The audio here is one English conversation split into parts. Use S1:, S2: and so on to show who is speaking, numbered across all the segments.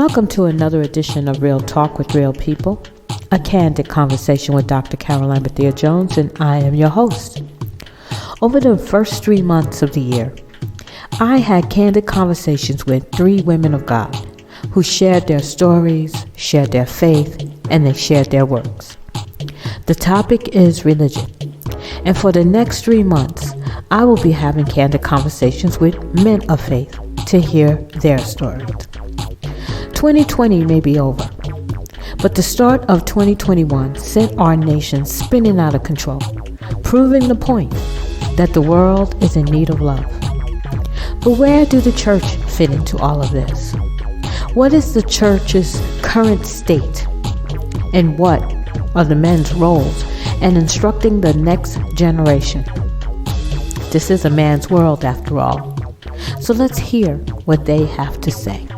S1: Welcome to another edition of Real Talk with Real People, a candid conversation with Dr. Karoline Bethea-Jones, and I am your host. Over the first 3 months of the year, I had candid conversations with 3 women of God who shared their stories, shared their faith, and they shared their works. The topic is religion, and for the next 3 months, I will be having candid conversations with men of faith to hear their stories. 2020 may be over, but the start of 2021 sent our nation spinning out of control, proving the point that the world is in need of love. But where do the church fit into all of this? What is the church's current state? And what are the men's roles in instructing the next generation? This is a man's world after all. So let's hear what they have to say.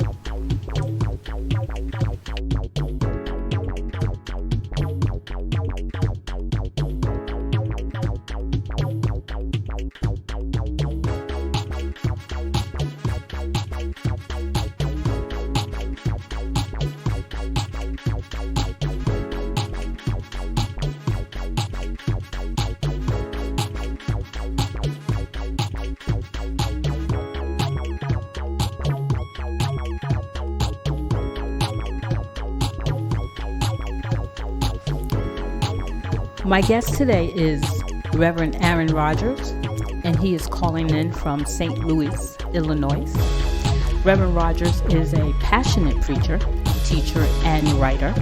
S1: My guest today is Reverend Aaron Rogers, and he is calling in from St. Louis, Illinois. Reverend Rogers is a passionate preacher, teacher, and writer,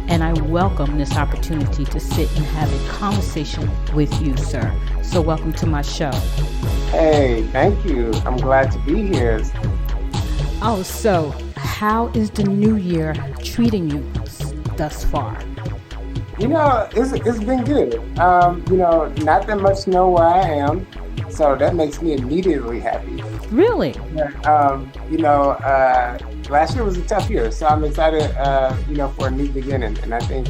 S1: and I welcome this opportunity to sit and have a conversation with you, sir. So welcome to my show.
S2: Hey, thank you. I'm glad to be here.
S1: Oh, so how is the new year treating you thus far?
S2: It's been good. Not that much snow where I am, so that makes me immediately happy.
S1: Really?
S2: Last year was a tough year, so I'm excited, for a new beginning, and I think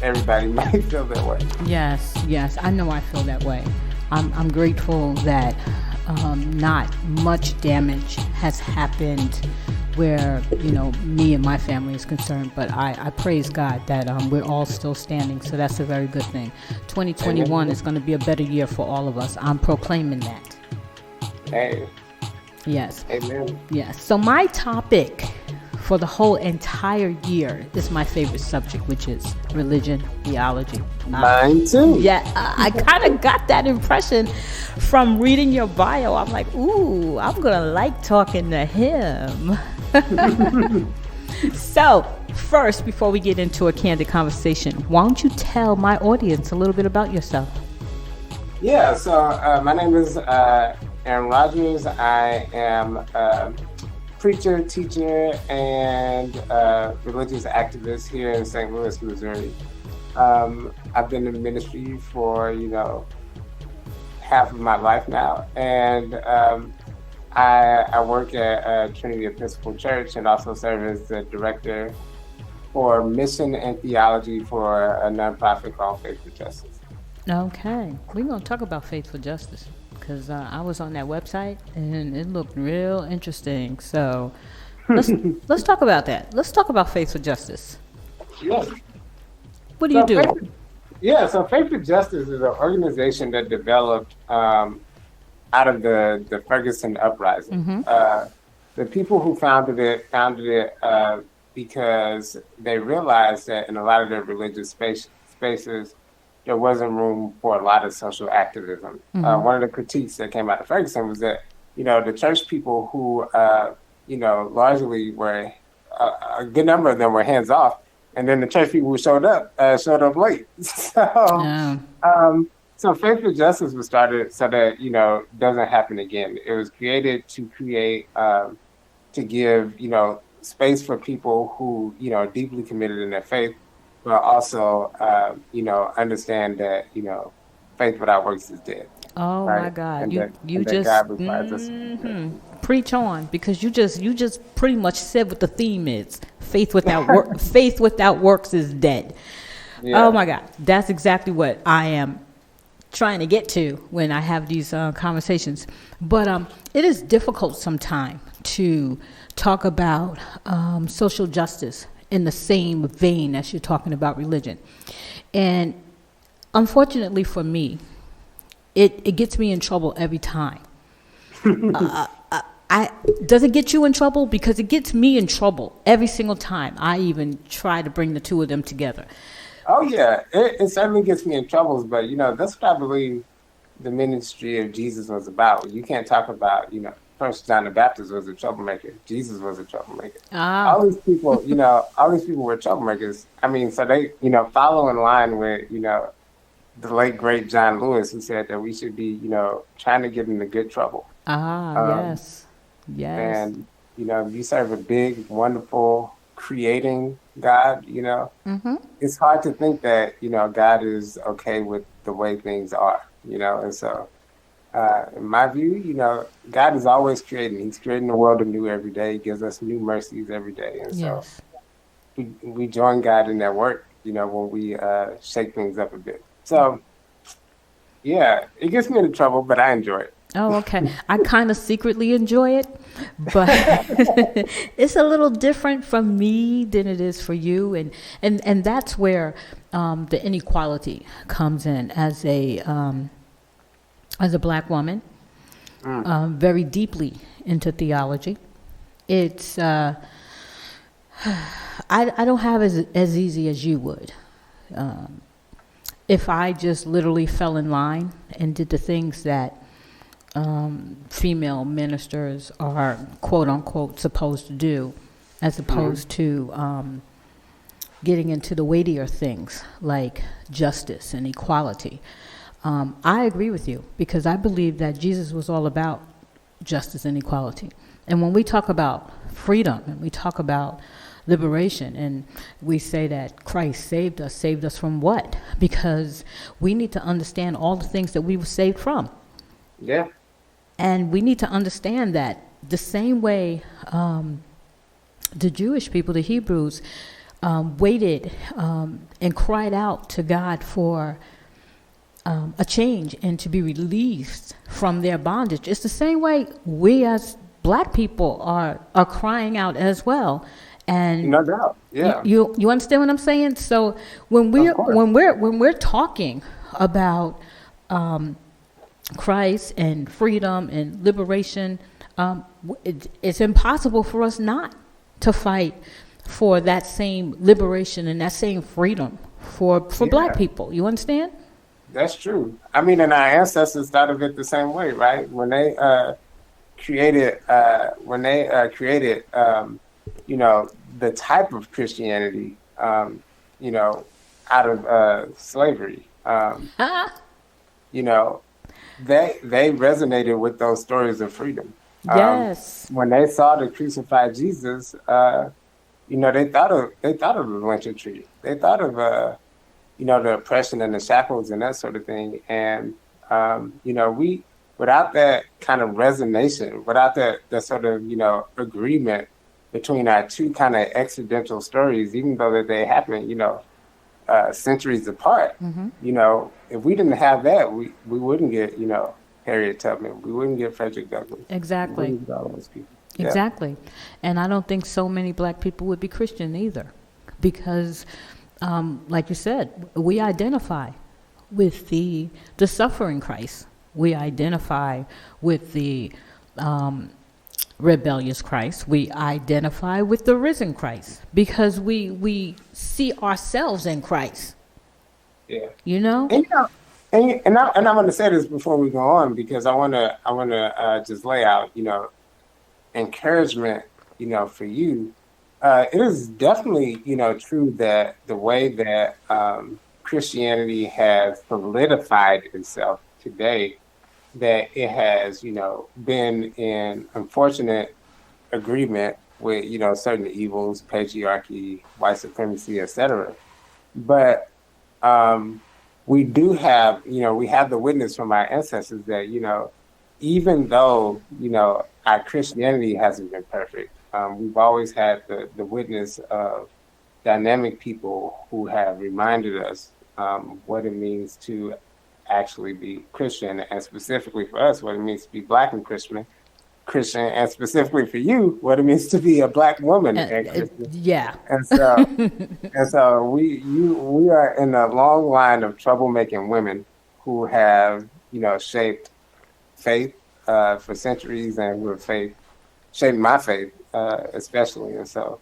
S2: everybody might feel that way.
S1: Yes, I know I feel that way. I'm grateful that not much damage has happened where, me and my family is concerned, but I praise God that we're all still standing, so that's a very good thing. 2021 Amen. Is going to be a better year for all of us. I'm proclaiming that.
S2: Hey.
S1: Yes.
S2: Amen.
S1: Yes. So my topic for the whole entire year is my favorite subject, which is religion, theology.
S2: Mine too.
S1: Yeah, I kind of got that impression from reading your bio. I'm like, ooh, I'm going to like talking to him. So, first, before we get into a candid conversation, why don't you tell my audience a little bit about yourself?
S2: Yeah, so my name is Aaron Rogers. I am a preacher, teacher, and religious activist here in St. Louis, Missouri. I've been in ministry for, half of my life now, and I work at Trinity Episcopal Church and also serve as the director for mission and theology for a nonprofit called Faith for Justice.
S1: Okay, we're going to talk about Faith for Justice because I was on that website and it looked real interesting. So let's talk about that. Let's talk about Faith for Justice.
S2: Yes.
S1: What do you do?
S2: So Faith for Justice is an organization that developed out of the Ferguson uprising.
S1: Mm-hmm.
S2: The people who founded it because they realized that in a lot of their religious spaces, there wasn't room for a lot of social activism.
S1: Mm-hmm.
S2: One of the critiques that came out of Ferguson was that, the church people who, largely were, a good number of them were hands off. And then the church people who showed up late. So Faith for Justice was started so that, doesn't happen again. It was created to create, to give, space for people who, are deeply committed in their faith, but also, understand that, faith without works is dead.
S1: Oh, right? My God.
S2: And
S1: you
S2: that
S1: just
S2: God requires us.
S1: Preach on, because you just pretty much said what the theme is. Faith without works is dead. Yeah. Oh my God. That's exactly what I am trying to get to when I have these conversations. But it is difficult sometimes to talk about social justice in the same vein as you're talking about religion. And unfortunately for me, it gets me in trouble every time. Does it get you in trouble? Because it gets me in trouble every single time I even try to bring the two of them together.
S2: Oh yeah, it certainly gets me in troubles, but that's what I believe the ministry of Jesus was about. You can't talk about, first John the Baptist was a troublemaker. Jesus was a troublemaker.
S1: Ah,
S2: All these people, all these people were troublemakers. I mean, so they, follow in line with, the late great John Lewis, who said that we should be, trying to get into good trouble. Um,
S1: yes, yes.
S2: and you serve a big, wonderful, creating God.
S1: Mm-hmm.
S2: It's hard to think that God is okay with the way things are. And so in my view, God is always creating. He's creating the world anew every day. He gives us new mercies every day, and so
S1: Yes.
S2: we join God in that work. When we shake things up a bit. So yeah, it gets me into trouble, but I enjoy it.
S1: Oh, okay. I kind of secretly enjoy it, but it's a little different from me than it is for you, and that's where the inequality comes in as a black woman, very deeply into theology. It's I don't have as easy as you would. If I just literally fell in line and did the things that female ministers are quote unquote supposed to do, as opposed to getting into the weightier things like justice and equality. I agree with you because I believe that Jesus was all about justice and equality. And when we talk about freedom and we talk about liberation and we say that Christ saved us from what? Because we need to understand all the things that we were saved from.
S2: Yeah.
S1: And we need to understand that the same way the Jewish people, the Hebrews, waited and cried out to God for a change and to be released from their bondage. It's the same way we as black people are crying out as well. And
S2: No doubt. Yeah.
S1: you understand what I'm saying? So when we're talking about Christ and freedom and liberation, it's impossible for us not to fight for that same liberation and that same freedom for black people. You understand?
S2: That's true. I mean, and our ancestors thought of it the same way, right? When they created, the type of Christianity, out of slavery, they resonated with those stories of freedom.
S1: Yes.
S2: When they saw the crucified Jesus, they thought of the lynching tree. They thought of the oppression and the shackles and that sort of thing. And we, without that kind of resonation, without that sort of agreement between our two kind of accidental stories, even though that they happen, centuries apart. If we didn't have that, we wouldn't get, Harriet Tubman. We wouldn't get Frederick Douglass.
S1: Exactly.
S2: We wouldn't get all those people. Yeah.
S1: Exactly. And I don't think so many black people would be Christian either. Because, like you said, we identify with the suffering Christ. We identify with the rebellious Christ. We identify with the risen Christ because we see ourselves in Christ.
S2: Yeah.
S1: And
S2: I'm going to say this before we go on because I want to just lay out encouragement for you. It is definitely true that the way that Christianity has solidified itself today, that it has been in unfortunate agreement with certain evils, patriarchy, white supremacy, etc. But we do have we have the witness from our ancestors that even though our Christianity hasn't been perfect, we've always had the witness of dynamic people who have reminded us what it means to actually be Christian, and specifically for us, what it means to be Black and Christian. Christian, and specifically for you, what it means to be a Black woman and Christian.
S1: Yeah.
S2: And so we are in a long line of troublemaking women who have, shaped faith for centuries, and who have shaped my faith especially. And so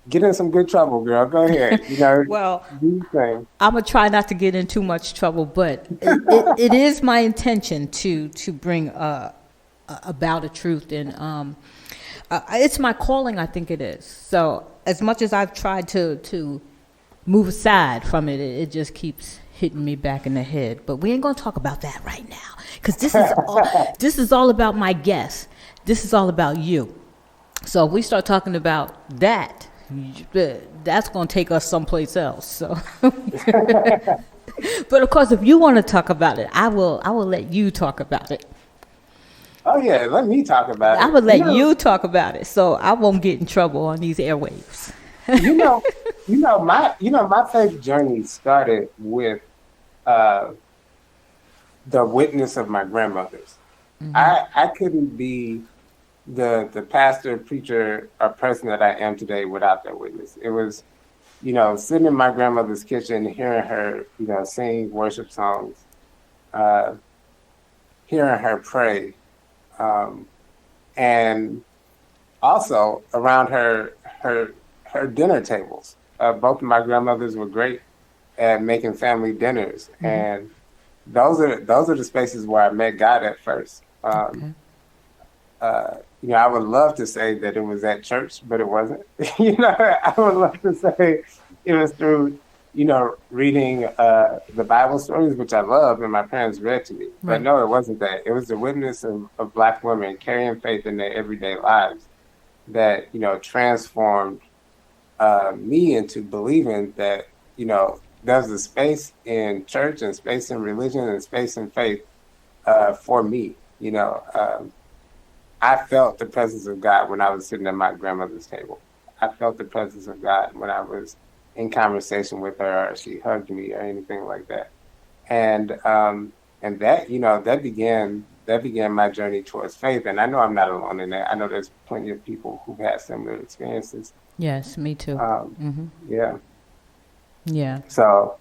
S2: get in some good trouble, girl. Go ahead.
S1: Well,
S2: do your thing.
S1: I'm gonna try not to get in too much trouble, but it is my intention to bring about a truth, and it's my calling. I think it is. So as much as I've tried to move aside from it, it just keeps hitting me back in the head. But we ain't gonna talk about that right now, because this is all about my guest. This is all about you. So if we start talking about that, that's going to take us someplace else. So, but of course, if you want to talk about it, I will let you talk about it.
S2: Oh yeah, let me talk about it.
S1: I will let you talk about it, so I won't get in trouble on these airwaves.
S2: My faith journey started with the witness of my grandmothers. Mm-hmm. I couldn't be the pastor, preacher, or person that I am today without that witness. It was, sitting in my grandmother's kitchen, hearing her, sing worship songs, hearing her pray, and also around her dinner tables. Both of my grandmothers were great at making family dinners, mm-hmm. and those are the spaces where I met God at first. Okay. I would love to say that it was at church, but it wasn't. I would love to say it was through, reading the Bible stories, which I love, and my parents read to me. Right. But no, it wasn't that. It was the witness of Black women carrying faith in their everyday lives that, transformed me into believing that, there's a space in church and space in religion and space in faith for me. I felt the presence of God when I was sitting at my grandmother's table. I felt the presence of God when I was in conversation with her, or she hugged me, or anything like that. And that, that began my journey towards faith. And I know I'm not alone in that. I know there's plenty of people who've had similar experiences.
S1: Yes, me too. Mm-hmm.
S2: Yeah.
S1: Yeah.
S2: So,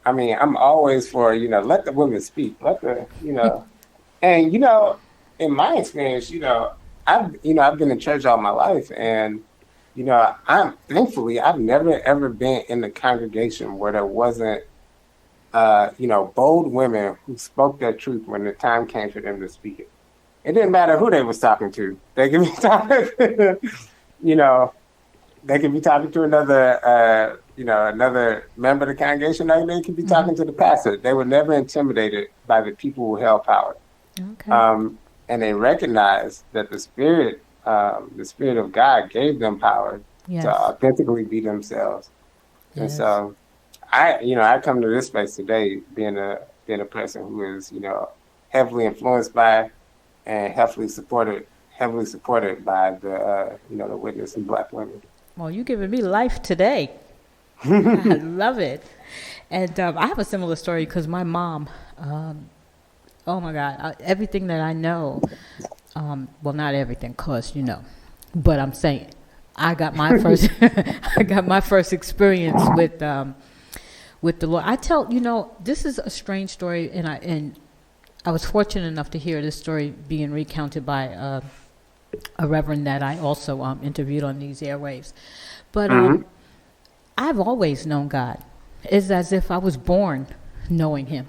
S2: I mean, I'm always for, let the women speak. Let the, and, in my experience, I've been in church all my life, and, I've never, ever been in a congregation where there wasn't, bold women who spoke their truth when the time came for them to speak it. It didn't matter who they was talking to. They could be talking, they could be talking to another, another member of the congregation, or they could be talking to the pastor. They were never intimidated by the people who held power. Okay. And they recognized that the Spirit of God gave them power to authentically be themselves. Yes. And so I come to this space today being a person who is, heavily influenced by and heavily supported by the the witness of Black women.
S1: Well, you're giving me life today. I love it. And I have a similar story because my mom, oh my God, everything that I know, well, not everything, cause but I'm saying I got my first experience with the Lord. I tell this is a strange story, and I was fortunate enough to hear this story being recounted by a reverend that I also interviewed on these airwaves. But I've always known God. It's as if I was born knowing him.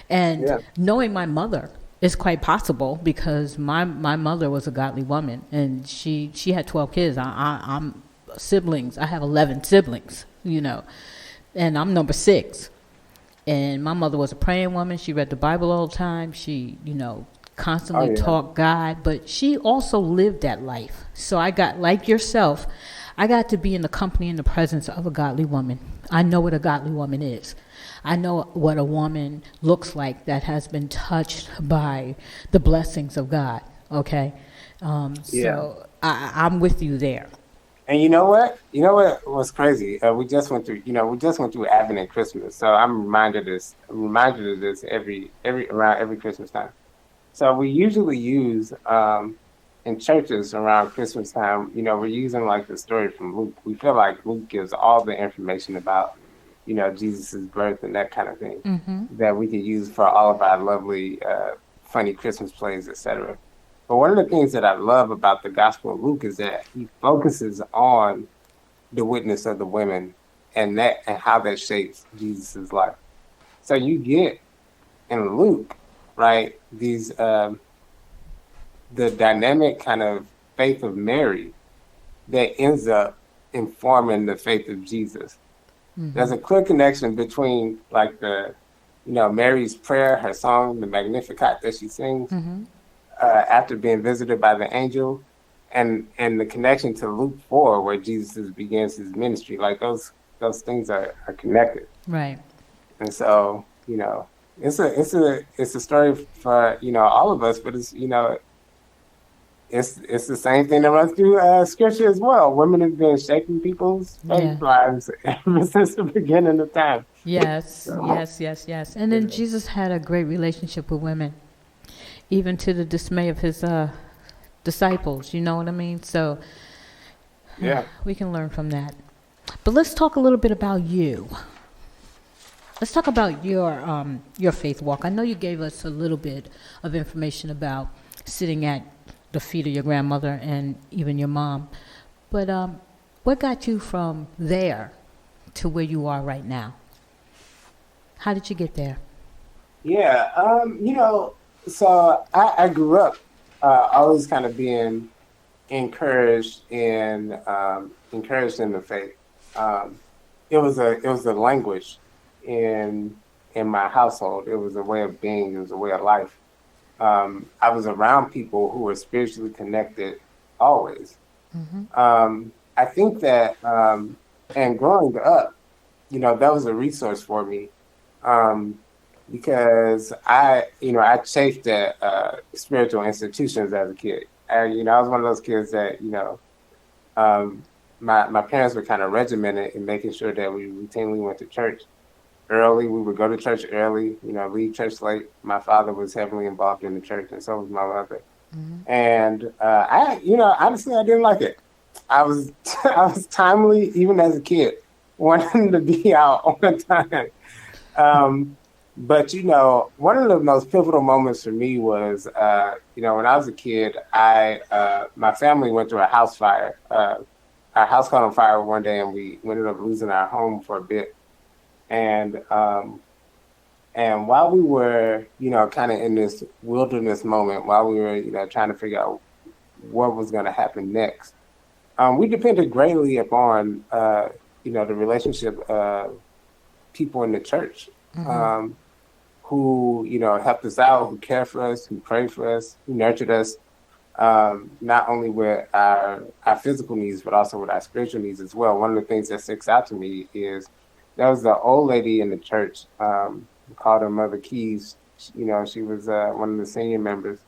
S1: And knowing my mother is quite possible, because my mother was a godly woman, and she had 12 kids. I'm siblings. I have 11 siblings, and I'm number 6. And my mother was a praying woman. She read the Bible all the time. She, constantly taught God, but she also lived that life. So I got, like yourself, I got to be in the company and the presence of a godly woman. I know what a godly woman is. I know what a woman looks like that has been touched by the blessings of God. Okay. So I'm with you there.
S2: And you know what? You know what was crazy? We just went through Advent and Christmas. So I'm reminded of this around every Christmas time. So we usually use in churches around Christmas time, we're using like the story from Luke. We feel like Luke gives all the information about, Jesus's birth and that kind of thing
S1: Mm-hmm.
S2: that we could use for all of our lovely, funny Christmas plays, etc. But one of the things that I love about the Gospel of Luke is that he focuses on the witness of the women and how that shapes Jesus's life. So you get in Luke, right, these the dynamic kind of faith of Mary that ends up informing the faith of Jesus.
S1: Mm-hmm.
S2: There's a clear connection between like Mary's prayer, her song, the Magnificat that she sings
S1: Mm-hmm.
S2: after being visited by the angel, and the connection to Luke 4 where Jesus begins his ministry. Like those things are connected.
S1: Right.
S2: And so, it's a story for, all of us, but it's the same thing that runs through scripture as well. Women have been shaping people's
S1: Yeah.
S2: faith lives ever since the beginning of time.
S1: Yes,
S2: So,
S1: yes. And then Jesus had a great relationship with women, even to the dismay of his disciples. You know what I mean? So
S2: yeah.
S1: we can learn from that. But let's talk a little bit about you. Let's talk about your faith walk. I know you gave us a little bit of information about sitting at the feet of your grandmother and even your mom, but what got you from there to where you are right now? How did you get there?
S2: Yeah. So I grew up always kind of being encouraged in the faith. It was a language in my household. It was a way of being. It was a way of life. I was around people who were spiritually connected always.
S1: Mm-hmm.
S2: I think that, and growing up, that was a resource for me, because I chafed at spiritual institutions as a kid. I was one of those kids that, my parents were kind of regimented in making sure that we routinely went to church early. We would go to church early, leave church late. My father was heavily involved in the church, and so was my mother.
S1: Mm-hmm.
S2: And honestly, I didn't like it. I was I was timely, even as a kid, wanting to be out on time. But one of the most pivotal moments for me was, when I was a kid, my family went through a house fire. Our house caught on fire one day, and we ended up losing our home for a bit. And while we were, kind of in this wilderness moment, while we were, trying to figure out what was going to happen next, we depended greatly upon, the relationship of people in the church,
S1: Mm-hmm.
S2: who, helped us out, who cared for us, who prayed for us, who nurtured us, not only with our physical needs, but also with our spiritual needs as well. One of the things that sticks out to me is there was the old lady in the church, called her Mother Keys. She was one of the senior members.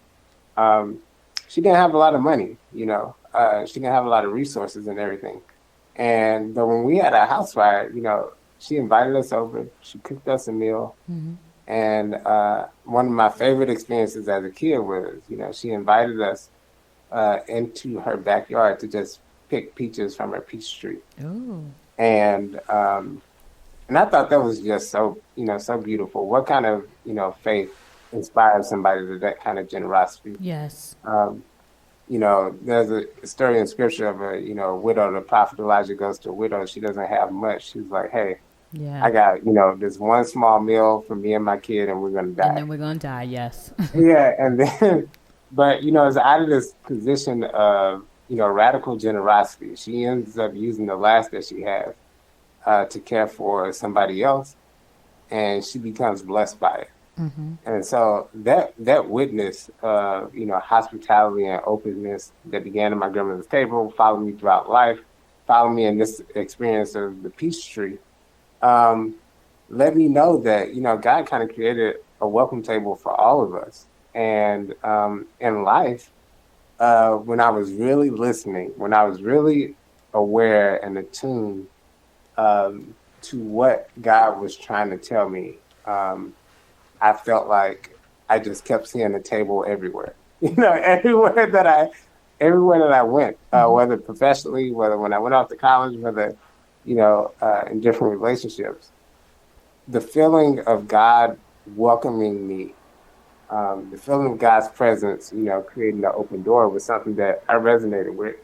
S2: She didn't have a lot of money, she didn't have a lot of resources and everything. But when we had a house fire, she invited us over. She cooked us a meal.
S1: Mm-hmm.
S2: And one of my favorite experiences as a kid was, she invited us into her backyard to just pick peaches from her peach tree.
S1: Oh.
S2: And I thought that was just so, so beautiful. What kind of, faith inspires somebody to that kind of generosity?
S1: Yes.
S2: There's a story in scripture of a widow. The prophet Elijah goes to a widow. She doesn't have much. She's like, hey,
S1: Yeah.
S2: I got, this one small meal for me and my kid, and we're going to
S1: And
S2: die.
S1: then we're gonna die. Yes.
S2: Yeah. And then, but, it's out of this position of, radical generosity. She ends up using the last that she has to care for somebody else, and she becomes blessed by it.
S1: Mm-hmm.
S2: And so that witness, hospitality and openness that began at my grandmother's table, followed me throughout life, followed me in this experience of the peach tree, let me know that, God kind of created a welcome table for all of us. And in life, when I was really listening, when I was really aware and attuned to what God was trying to tell me, I felt like I just kept seeing the table everywhere. Everywhere that I went, whether professionally, whether when I went off to college, whether, in different relationships, the feeling of God welcoming me, the feeling of God's presence, creating the open door was something that I resonated with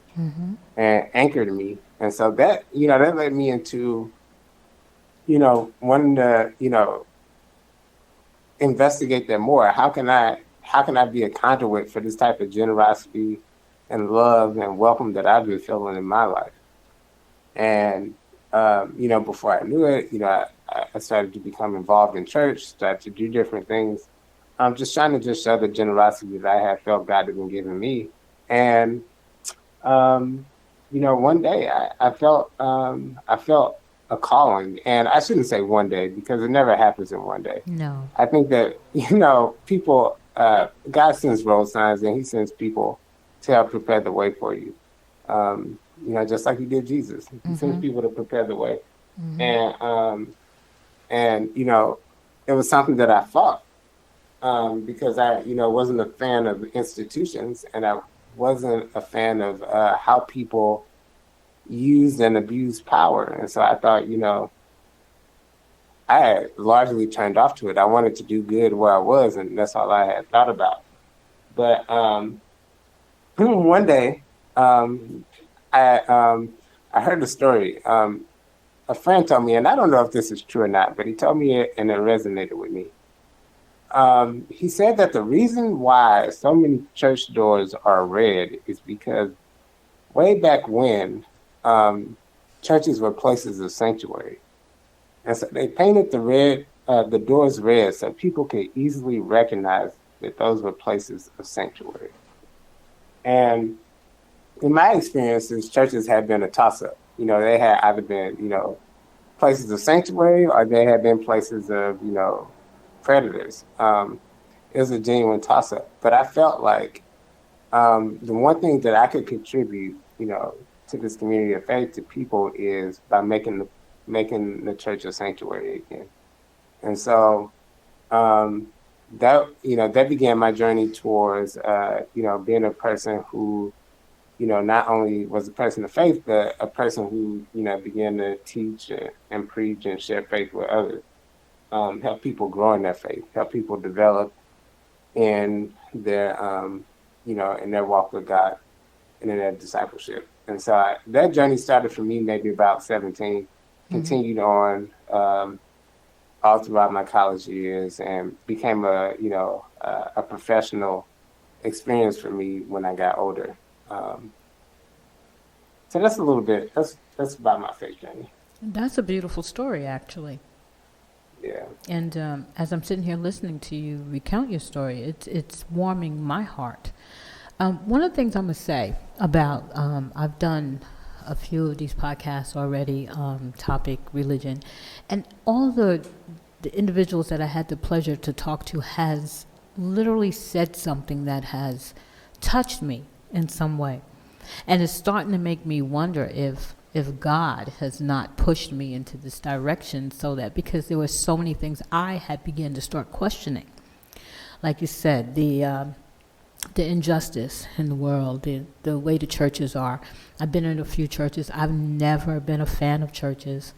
S2: and anchored me. And so that led me into, wanting to, investigate that more. How can I be a conduit for this type of generosity and love and welcome that I've been feeling in my life? And, before I knew it, I started to become involved in church, started to do different things. I'm just trying to just show the generosity that I had felt God had been giving me. And, one day I felt a calling, and I shouldn't say one day because it never happens in one day.
S1: No.
S2: I think that, people, God sends road signs and he sends people to help prepare the way for you. Just like he did Jesus. He sends people to prepare the way. And it was something that I fought because I, wasn't a fan of institutions, and I wasn't a fan of how people used and abused power. And so I thought, I had largely turned off to it. I wanted to do good where I was, and that's all I had thought about. But one day, I heard a story. A friend told me, and I don't know if this is true or not, but he told me it, and it resonated with me. He said that the reason why so many church doors are red is because way back when, churches were places of sanctuary. And so they painted the doors red so people could easily recognize that those were places of sanctuary. And in my experiences, churches have been a toss-up. They had either been, places of sanctuary, or they had been places of, predators. It was a genuine toss-up. But I felt like the one thing that I could contribute, to this community of faith, to people, is by making the church a sanctuary again. And so that began my journey towards, being a person who, not only was a person of faith, but a person who, began to teach and preach and share faith with others, help people grow in their faith, help people develop in their, in their walk with God and in their discipleship. And so that journey started for me maybe about 17, continued on all throughout my college years, and became a professional experience for me when I got older. So that's a little bit, that's about my faith journey.
S1: That's a beautiful story, actually.
S2: Yeah.
S1: And as I'm sitting here listening to you recount your story, it's warming my heart. One of the things I'm going to say about, I've done a few of these podcasts already, topic religion, and all the individuals that I had the pleasure to talk to has literally said something that has touched me in some way. And it's starting to make me wonder if God has not pushed me into this direction, so that, because there were so many things I had begun to start questioning. Like you said, the injustice in the world, the way the churches are. I've been in a few churches. I've never been a fan of churches.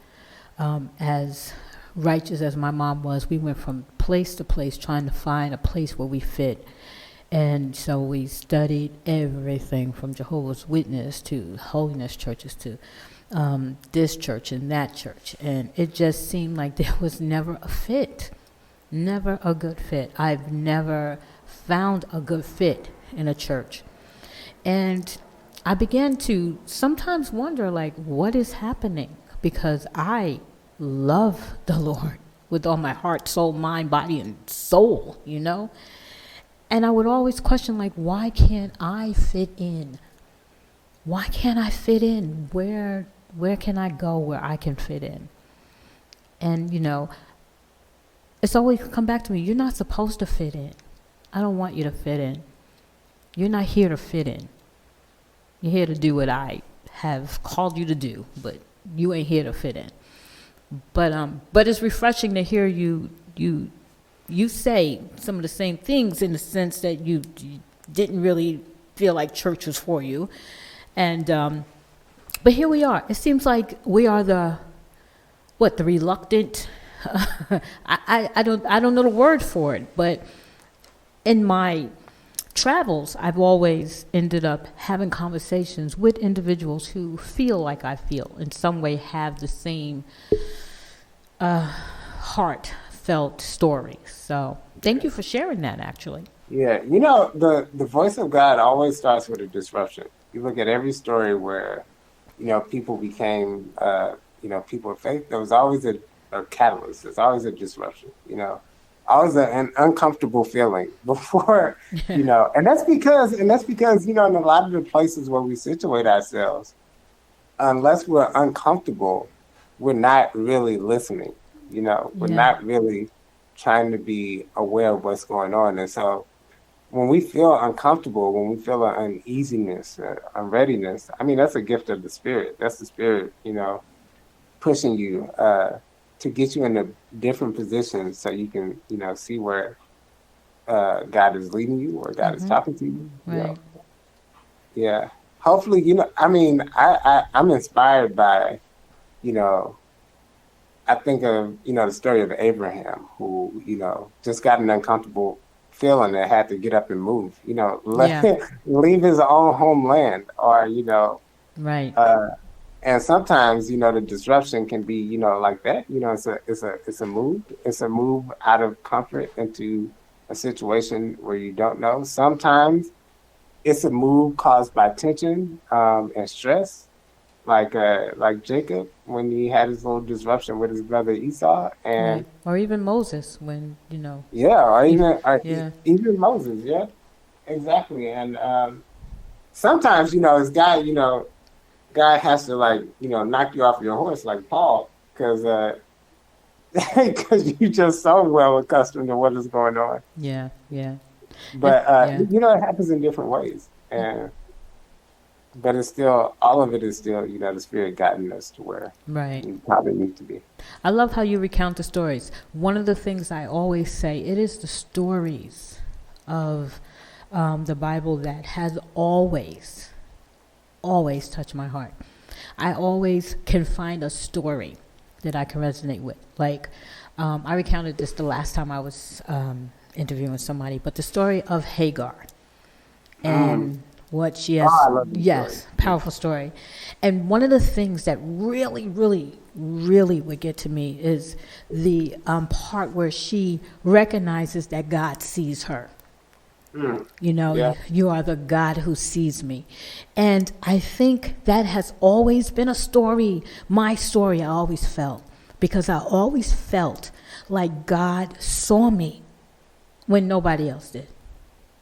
S1: As righteous as my mom was, we went from place to place trying to find a place where we fit. And so we studied everything from Jehovah's Witness to holiness churches to this church and that church. And it just seemed like there was never a fit, never a good fit. I've never found a good fit in a church. And I began to sometimes wonder, like, what is happening? Because I love the Lord with all my heart, soul, mind, body, and soul, And I would always question, like, why can't I fit in? Why can't I fit in? Where can I go where I can fit in? And, it's always come back to me, you're not supposed to fit in. I don't want you to fit in. You're not here to fit in. You're here to do what I have called you to do, but you ain't here to fit in. But it's refreshing to hear you you say some of the same things in the sense that you didn't really feel like church was for you. And, but here we are. It seems like we are the reluctant, I don't know the word for it, but in my travels, I've always ended up having conversations with individuals who feel like I feel, in some way have the same heartfelt story. So thank you for sharing that, actually.
S2: Yeah, the voice of God always starts with a disruption. You look at every story where, people became, people of faith. There was always a catalyst. There's always a disruption. Always an uncomfortable feeling before, and that's because, in a lot of the places where we situate ourselves, unless we're uncomfortable, we're not really listening. We're not really trying to be aware of what's going on. And so when we feel uncomfortable, when we feel an uneasiness, unreadiness, that's a gift of the Spirit. That's the Spirit, pushing you to get you in a different position so you can, see where God is leading you or God is talking to you.
S1: Right.
S2: Yeah. Hopefully, I'm inspired by, I think of, the story of Abraham who, just got an uncomfortable feeling and had to get up and move, leave his own homeland or,
S1: right.
S2: And sometimes, the disruption can be, like that. It's a move. It's a move out of comfort into a situation where you don't know. Sometimes it's a move caused by tension and stress, like Jacob when he had his little disruption with his brother Esau, and
S1: right. Or even Moses when
S2: even Moses, yeah, exactly. And sometimes, as God, God has to knock you off your horse like Paul, because you're just so well accustomed to what is going on.
S1: Yeah.
S2: But it happens in different ways, but it's still, all of it is still, the Spirit guiding us to where we probably need to be.
S1: I love how you recount the stories. One of the things I always say, it is the stories of the Bible that has always touched my heart. I always can find a story that I can resonate with. Like, I recounted this the last time I was interviewing somebody, but the story of Hagar and what she has.
S2: I love this
S1: story. Powerful story. And one of the things that really, really, really would get to me is the part where she recognizes that God sees her. You are the God who sees me. And I think that has always been a story, my story, I always felt. Because I always felt like God saw me when nobody else did.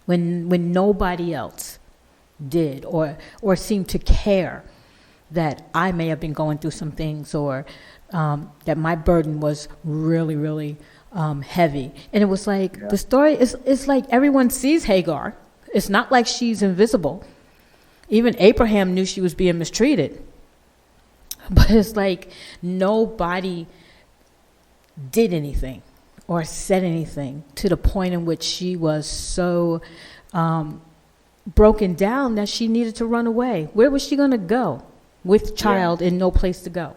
S1: When nobody else did or seemed to care that I may have been going through some things or that my burden was really, really heavy. And it was like, the story is like everyone sees Hagar. It's not like she's invisible. Even Abraham knew she was being mistreated. But it's like nobody did anything or said anything to the point in which she was so broken down that she needed to run away. Where was she going to go with child and no place to go?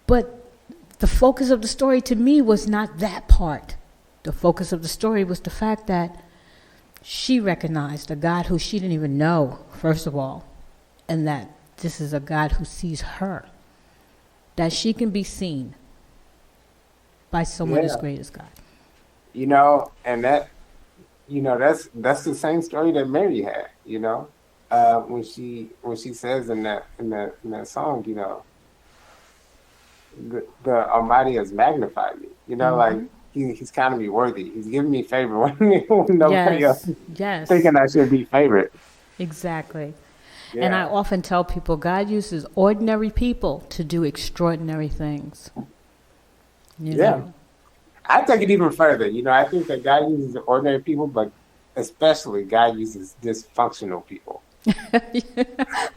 S1: But the focus of the story to me was not that part. The focus of the story was the fact that she recognized a God who she didn't even know, first of all, and that this is a God who sees her, that she can be seen by someone as great as God.
S2: And that, that's the same story that Mary had, when she says in that song, the Almighty has magnified me. Like he's counted me worthy. He's given me favor when nobody else thinking I should be favored.
S1: Exactly. Yeah. And I often tell people God uses ordinary people to do extraordinary things. You know?
S2: I take it even further. I think that God uses ordinary people, but especially God uses dysfunctional people.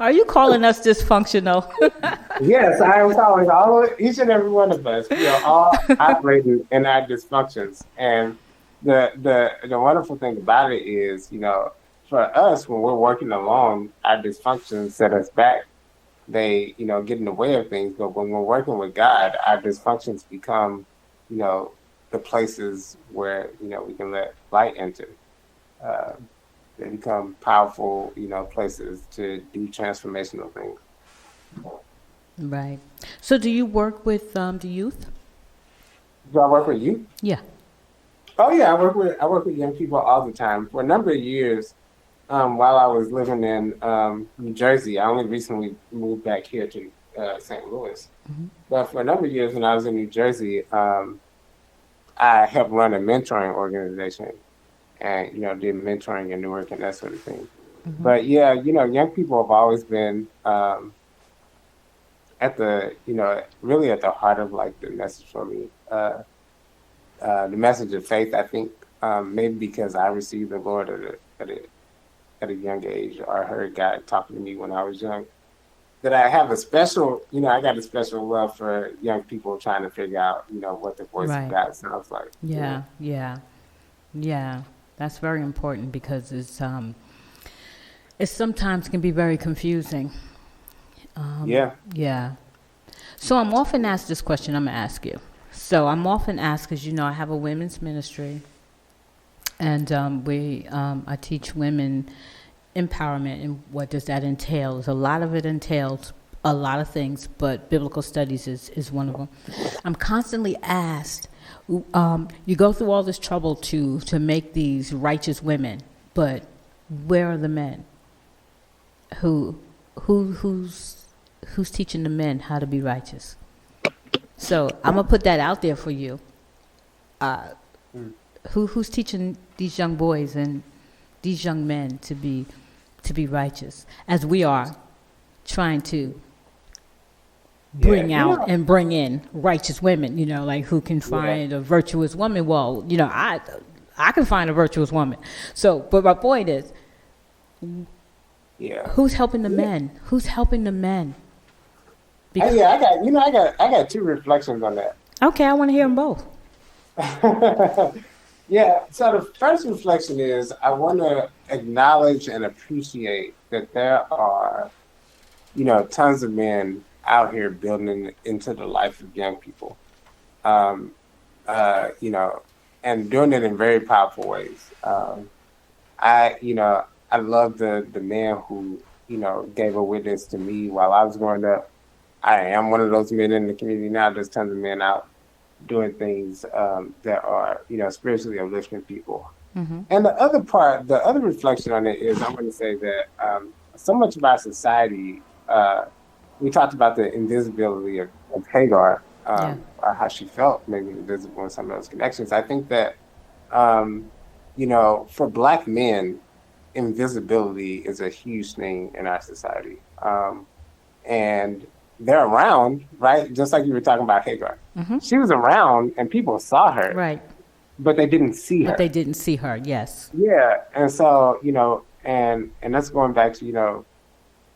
S1: Are you calling us dysfunctional?
S2: Yes, I am calling each and every one of us. We are all operating in our dysfunctions, and the wonderful thing about it is, for us when we're working alone, our dysfunctions set us back. They, get in the way of things. But when we're working with God, our dysfunctions become, you know, the places where we can let light enter. Uh, they become powerful, places to do transformational things.
S1: Right. So do you work with the youth?
S2: Do I work with you?
S1: Yeah.
S2: Oh yeah, I work with young people all the time. For a number of years, while I was living in New Jersey, I only recently moved back here to St. Louis. But for a number of years when I was in New Jersey, I helped run a mentoring organization and did mentoring and work and that sort of thing. But yeah, young people have always been at the really at the heart of like the message for me. The message of faith, I think, maybe because I received the Lord at a young age, or heard God talking to me when I was young, that I have a special, I got a special love for young people trying to figure out, what the voice of
S1: Right.
S2: God sounds like.
S1: Yeah. Yeah. Yeah. That's very important because it sometimes can be very confusing.
S2: Yeah.
S1: Yeah. So I'm often asked this question. I'm gonna ask you. So I'm often asked because I have a women's ministry, and I teach women empowerment. And what does that entail? A lot of it entails a lot of things, but biblical studies is one of them. I'm constantly asked, you go through all this trouble to make these righteous women, but where are the men? Who's teaching the men how to be righteous? So I'm gonna put that out there for you. Who's teaching these young boys and these young men to be righteous, as we are trying to bring out and bring in righteous women? Like who can find a virtuous woman? Well, I can find a virtuous woman. So, but my point is, who's helping the men? Who's helping the men?
S2: I got two reflections on that.
S1: Okay, I want to hear them both.
S2: Yeah. So the first reflection is I want to acknowledge and appreciate that there are, tons of men out here building into the life of young people, um, and doing it in very powerful ways. I love the man who, gave a witness to me while I was growing up. I am one of those men in the community now. There's tons of men out doing things that are, spiritually uplifting people. And the other reflection on it is I'm going to say that so much of our society, we talked about the invisibility of Hagar, or how she felt maybe invisible in some of those connections. I think that, for Black men, invisibility is a huge thing in our society. And they're around, right? Just like you were talking about Hagar. She was around and people saw her.
S1: Right.
S2: But they didn't see her.
S1: But they didn't see her, yes.
S2: Yeah. And so, and that's going back to,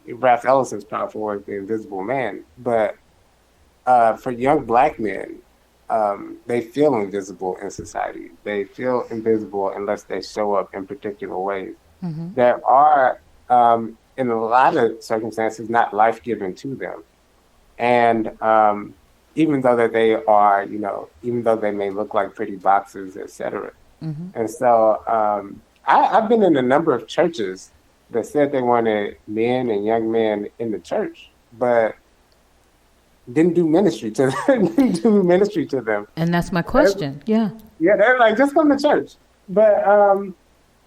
S2: Ralph Ellison's powerful work, The Invisible Man. But for young Black men, they feel invisible in society. They feel invisible unless they show up in particular ways. There are, in a lot of circumstances, not life-giving to them. And even though that they are, even though they may look like pretty boxes, et cetera. And so I've been in a number of churches that said they wanted men and young men in the church, but didn't do ministry to them.
S1: And that's my question. Yeah,
S2: they're like, just come to church. But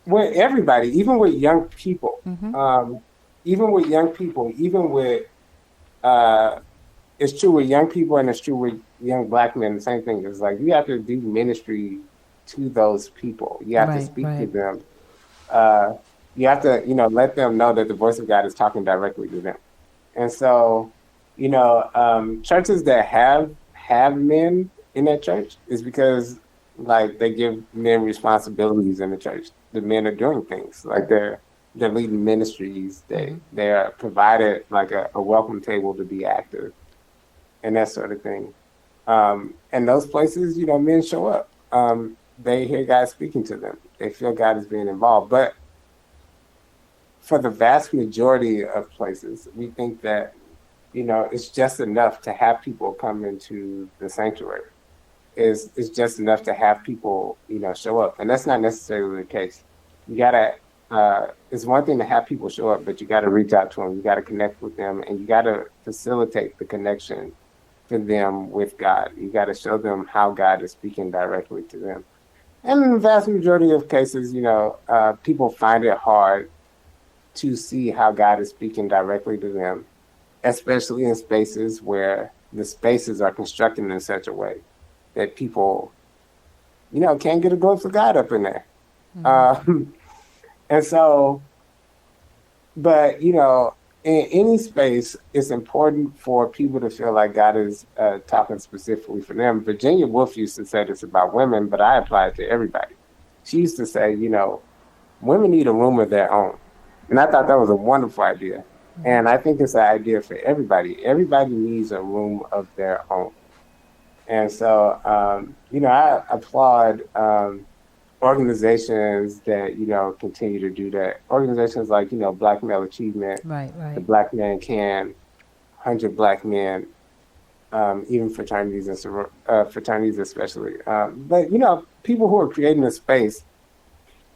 S2: with everybody, even with young people, it's true with young people and it's true with young Black men. The same thing. It's like you have to do ministry to those people. You have to speak to them. You have to, let them know that the voice of God is talking directly to them. And so, churches that have men in that church is because like they give men responsibilities in the church. The men are doing things like they're they're leading ministries.
S1: Mm-hmm.
S2: They are provided like a welcome table to be active and that sort of thing. And those places, men show up. They hear God speaking to them. They feel God is being involved. But for the vast majority of places, we think that, it's just enough to have people come into the sanctuary. It's just enough to have people, show up. And that's not necessarily the case. You gotta, it's one thing to have people show up, but you gotta reach out to them. You gotta connect with them, and you gotta facilitate the connection for them with God. You gotta show them how God is speaking directly to them. And in the vast majority of cases, people find it hard to see how God is speaking directly to them, especially in spaces where the spaces are constructed in such a way that people, can't get a glimpse of God up in there.
S1: Mm-hmm.
S2: And so, but, in any space, it's important for people to feel like God is talking specifically for them. Virginia Woolf used to say this about women, but I apply it to everybody. She used to say, women need a room of their own. And I thought that was a wonderful idea.
S1: Mm-hmm.
S2: And I think it's an idea for everybody. Everybody needs a room of their own. And so, I applaud organizations that, continue to do that. Organizations like, Black Male Achievement,
S1: Right.
S2: the Black Man Can, 100 Black Men, even fraternities and fraternities especially. But, people who are creating a space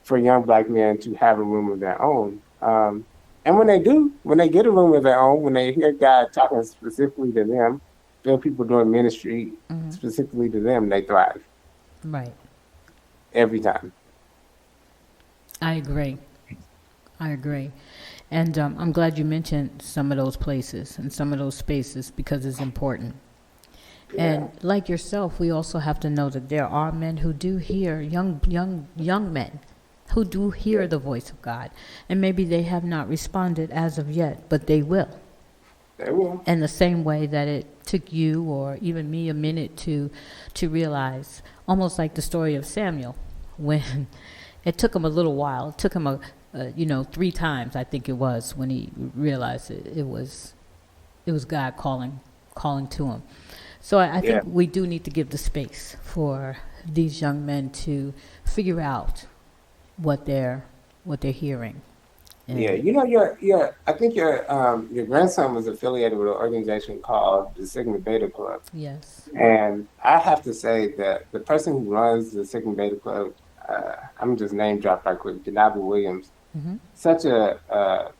S2: for young Black men to have a room of their own. And when they do, when they get a room of their own, when they hear God talking specifically to them, feel people doing ministry
S1: Mm-hmm.
S2: specifically to them, they thrive.
S1: Right.
S2: Every time.
S1: I agree. And I'm glad you mentioned some of those places and some of those spaces because it's important.
S2: Yeah.
S1: And like yourself, we also have to know that there are men who do hear, young men who do hear the voice of God. And maybe they have not responded as of yet, but they will.
S2: They will.
S1: In the same way that it took you or even me a minute to realize, almost like the story of Samuel, when it took him a little while. It took him 3 times, I think it was, when he realized it was God calling to him. So I think we do need to give the space for these young men to figure out what they're hearing. And
S2: I think your grandson was affiliated with an organization called the Sigma Beta Club.
S1: Yes.
S2: And I have to say that the person who runs the Sigma Beta Club, I'm just name drop right quick, Denava Williams,
S1: Mm-hmm.
S2: such a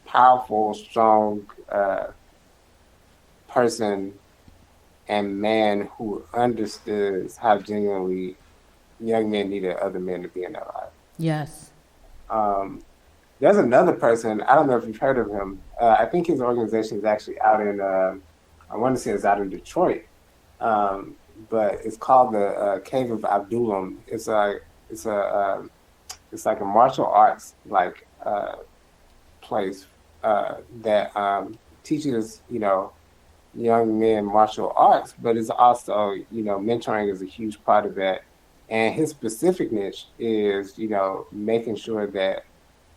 S2: powerful, strong person and man who understood how genuinely young men needed other men to be in their lives.
S1: Yes.
S2: There's another person, I don't know if you've heard of him. I think his organization is actually out in, I want to say it's out in Detroit, but it's called the Cave of Adullam. It's like a martial arts place that teaches, young men martial arts, but it's also, mentoring is a huge part of that. And his specific niche is, making sure that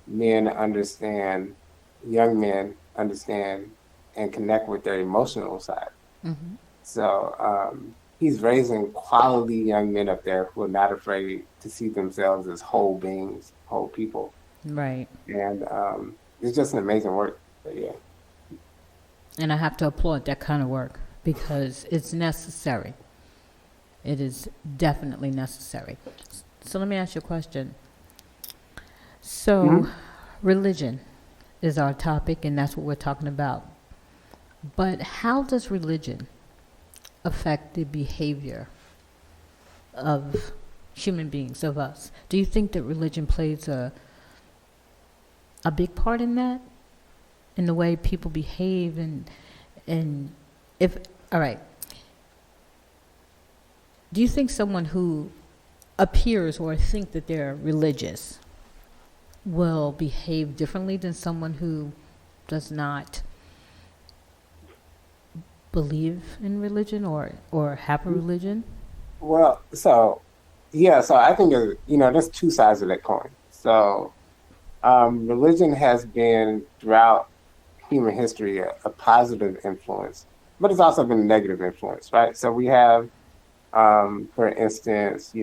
S2: young men understand and connect with their emotional side.
S1: Mm-hmm.
S2: So he's raising quality young men up there who are not afraid to see themselves as whole beings, whole people.
S1: Right.
S2: And it's just an amazing work. But yeah.
S1: And I have to applaud that kind of work because it's necessary. It is definitely necessary. So let me ask you a question. So religion is our topic, and that's what we're talking about. But how does religion affect the behavior of human beings, of us? Do you think that religion plays a big part in that? In the way people behave and if, all right. Do you think someone who appears or think that they're religious will behave differently than someone who does not believe in religion or have a religion?
S2: Well, so I think, there's two sides of that coin. So Religion has been throughout human history a positive influence, but it's also been a negative influence, right? So we have, for instance,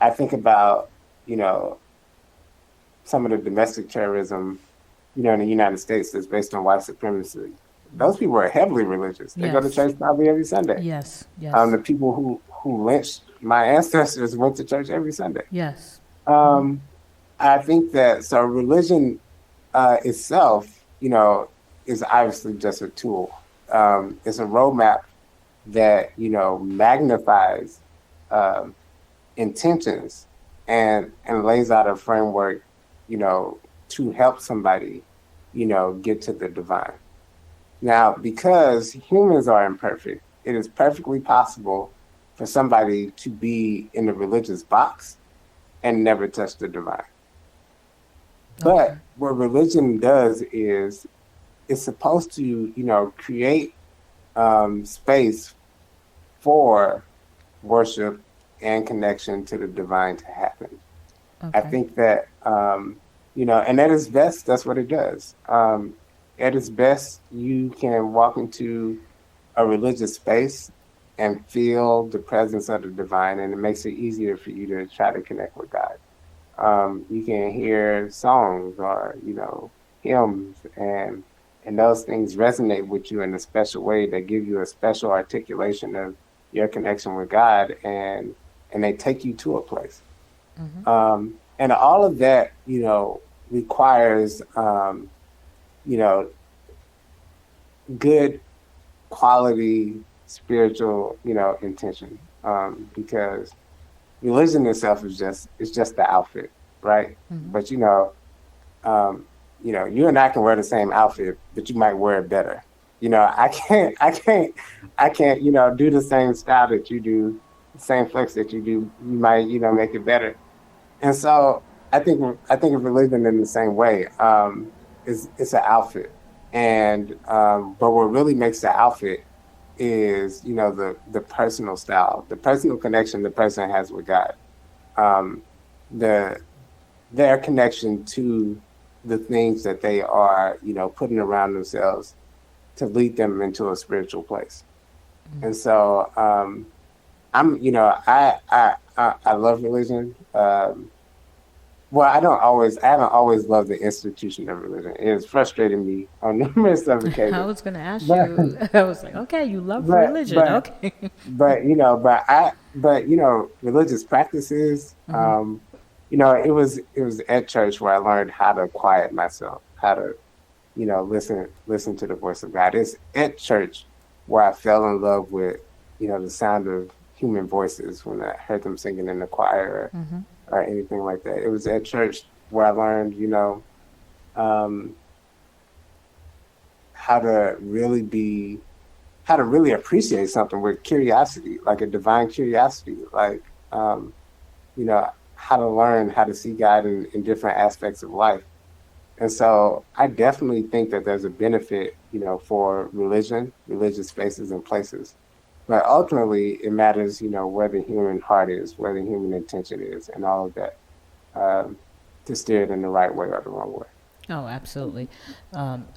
S2: I think about, you know, some of the domestic terrorism, in the United States that's based on white supremacy. Those people are heavily religious. They go to
S1: Yes.
S2: church probably every Sunday.
S1: Yes. Yes.
S2: The people who lynched my ancestors went to church every Sunday.
S1: Yes.
S2: Um, I think that so religion itself, is obviously just a tool. It's a roadmap that magnifies um, intentions and lays out a framework, to help somebody, get to the divine. Now, because humans are imperfect, it is perfectly possible for somebody to be in the religious box and never touch the divine.
S1: Okay.
S2: But what religion does is it's supposed to, create space for worship and connection to the divine to happen. I
S1: Okay.
S2: think that, and at its best, that's what it does. At its best, you can walk into a religious space and feel the presence of the divine, and it makes it easier for you to try to connect with God. You can hear songs or hymns, and those things resonate with you in a special way. They give you a special articulation of your connection with God, and they take you to a place.
S1: Mm-hmm.
S2: And all of that, requires you know good quality spiritual intention, because religion itself is just the outfit, right?
S1: Mm-hmm.
S2: But um, you and I can wear the same outfit, but you might wear it better. I can't do the same style that you do, the same flex that you do. You might make it better. And so I think of religion in the same way. It's an outfit, and but what really makes the outfit is the personal style, the personal connection the person has with God, um, the their connection to the things that they are putting around themselves to lead them into a spiritual place. And so I love religion. Well, I haven't always loved the institution of religion. It has frustrated me on numerous of
S1: I
S2: occasions.
S1: was going to ask
S2: But,
S1: you. I was like, okay, you love
S2: but,
S1: religion.
S2: but,
S1: Okay.
S2: but religious practices,
S1: Mm-hmm.
S2: it was at church where I learned how to quiet myself, how to, listen to the voice of God. It's at church where I fell in love with, the sound of human voices when I heard them singing in the choir
S1: Mm-hmm.
S2: or anything like that. It was at church where I learned, um, how to really be, how to really appreciate something with curiosity, like a divine curiosity, like, how to learn how to see God in different aspects of life. And so I definitely think that there's a benefit, for religion, religious spaces and places. But ultimately, it matters, where the human heart is, where the human intention is, and all of that, um, to steer it in the right way or the wrong way.
S1: Oh, absolutely.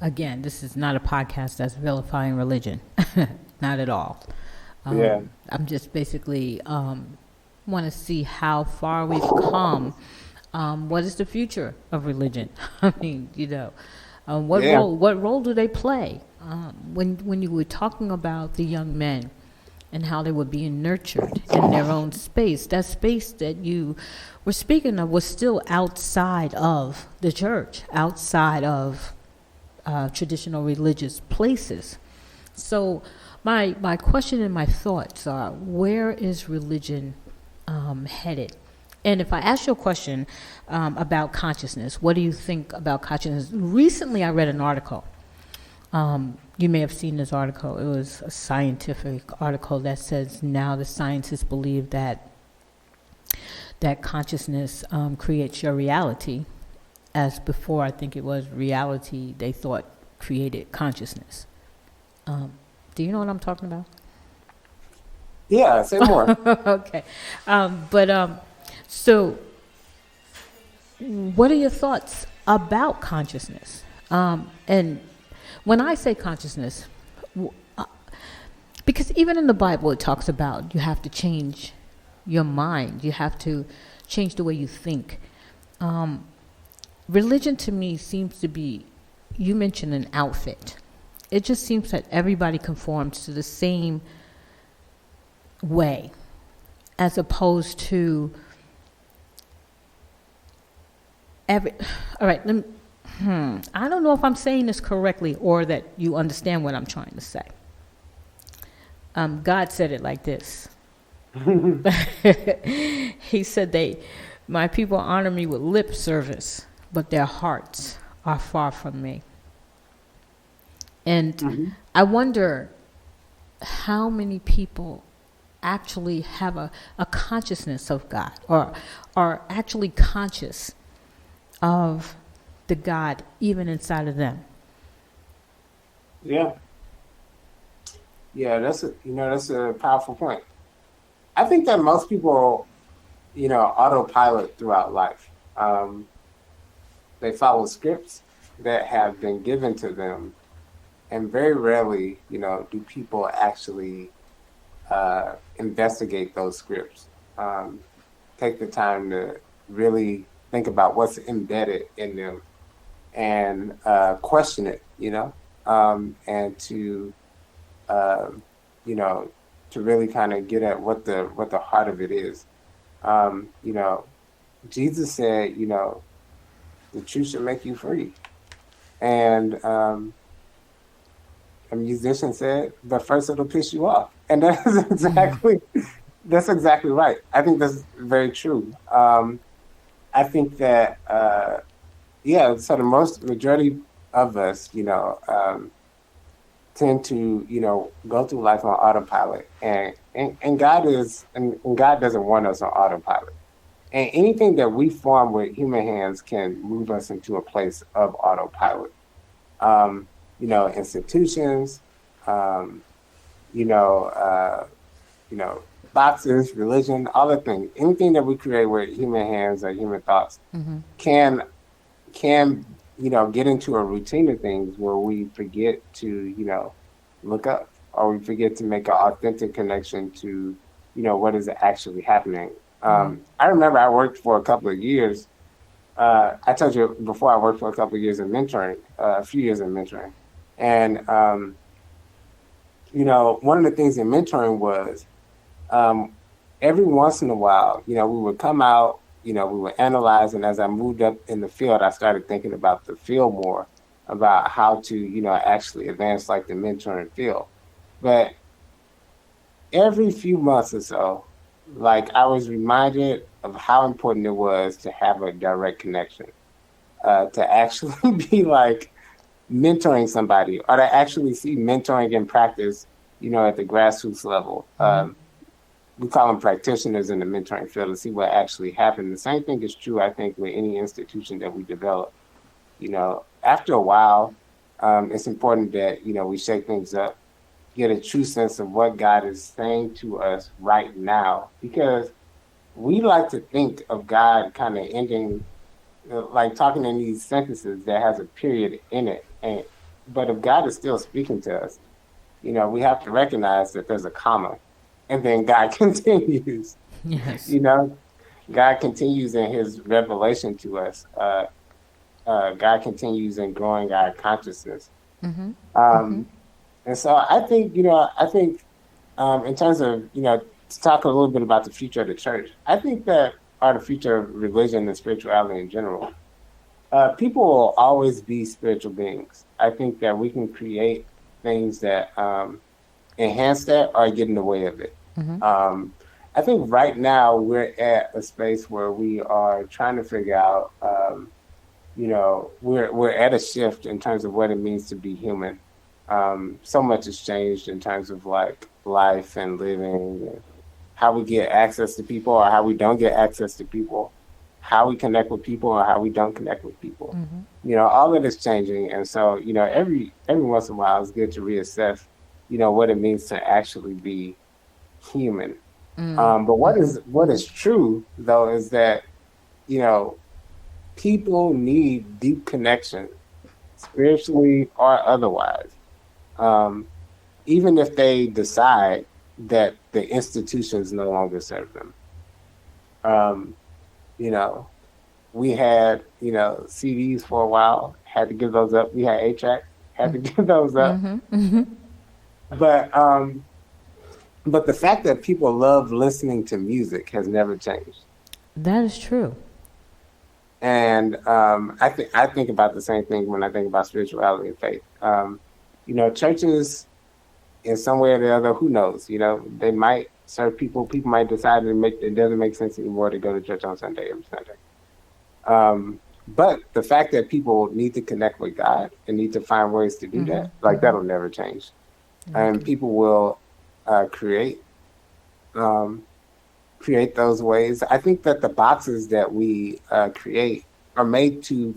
S1: Again, this is not a podcast that's vilifying religion. Not at all.
S2: Yeah,
S1: I'm just basically want to see how far we've come. What is the future of religion? I mean, what
S2: yeah,
S1: role do they play? When you were talking about the young men and how they were being nurtured in their own space, that space that you were speaking of was still outside of the church, outside of traditional religious places. So my question and my thoughts are, where is religion headed? And if I ask you a question about consciousness, what do you think about consciousness? Recently, I read an article. You may have seen this article. It was a scientific article that says now the scientists believe that consciousness creates your reality, as before I think it was reality they thought created consciousness. Do you know what I'm talking about?
S2: yeah. Say more.
S1: Okay. But so what are your thoughts about consciousness? And when I say consciousness, because even in the Bible it talks about you have to change your mind, you have to change the way you think. Religion to me seems to be, you mentioned an outfit. It just seems that everybody conforms to the same way, as opposed to all right, I don't know if I'm saying this correctly or that you understand what I'm trying to say. God said it like this. He said, my people honor me with lip service, but their hearts are far from me. And I wonder how many people actually have a consciousness of God, or are actually conscious of the God even inside of them.
S2: Yeah, that's a powerful point. I think that most people, autopilot throughout life. They follow scripts that have been given to them, and very rarely, do people actually investigate those scripts. Take the time to really think about what's embedded in them and question it, and to to really kind of get at what the heart of it is. Jesus said, the truth should make you free, and a musician said, but first it'll piss you off, and that's exactly right. I think that's very true. I think that, so the majority of us, tend to, go through life on autopilot, and God doesn't want us on autopilot. And anything that we form with human hands can move us into a place of autopilot. Institutions, boxes, religion, all the things, anything that we create with human hands or human thoughts can get into a routine of things where we forget to, look up, or we forget to make an authentic connection to, what is actually happening. I remember I worked for a couple of years. I told you before, I worked for a couple of years in mentoring, a few years in mentoring. And, one of the things in mentoring was, every once in a while, we would come out, we would analyze. And as I moved up in the field, I started thinking about the field more, about how to, actually advance like the mentoring field. But every few months or so, like, I was reminded of how important it was to have a direct connection, to actually be like mentoring somebody, or to actually see mentoring in practice, at the grassroots level. We call them practitioners in the mentoring field, to see what actually happened. The same thing is true, I think, with any institution that we develop. After a while, it's important that, we shake things up, get a true sense of what God is saying to us right now, because we like to think of God kind of ending, like talking in these sentences that has a period in it. But if God is still speaking to us, we have to recognize that there's a comma, and then God continues.
S1: Yes.
S2: God continues in his revelation to us. God continues in growing our consciousness. And so I think, in terms of, to talk a little bit about the future of the church, I think that, or the future of religion and spirituality in general, people will always be spiritual beings. I think that we can create things that enhance that or get in the way of it. I think right now we're at a space where we are trying to figure out, we're at a shift in terms of what it means to be human. So much has changed in terms of like life and living, and how we get access to people or how we don't get access to people, how we connect with people or how we don't connect with people. All of it is changing. And so, every once in a while it's good to reassess, what it means to actually be human. But what is true though is that, people need deep connection, spiritually or otherwise. Um, Even if they decide that the institutions no longer serve them. Um, you know, we had, CDs for a while, had to give those up. We had 8 tracks, had to give those up. But but the fact that people love listening to music has never changed.
S1: That is true.
S2: And I think about the same thing when I think about spirituality and faith. Churches in some way or the other, who knows? They might serve people. People might decide it doesn't make sense anymore to go to church on Sunday every Sunday. But the fact that people need to connect with God and need to find ways to do that, like that'll never change. And people will create those ways. I think that the boxes that we create are made to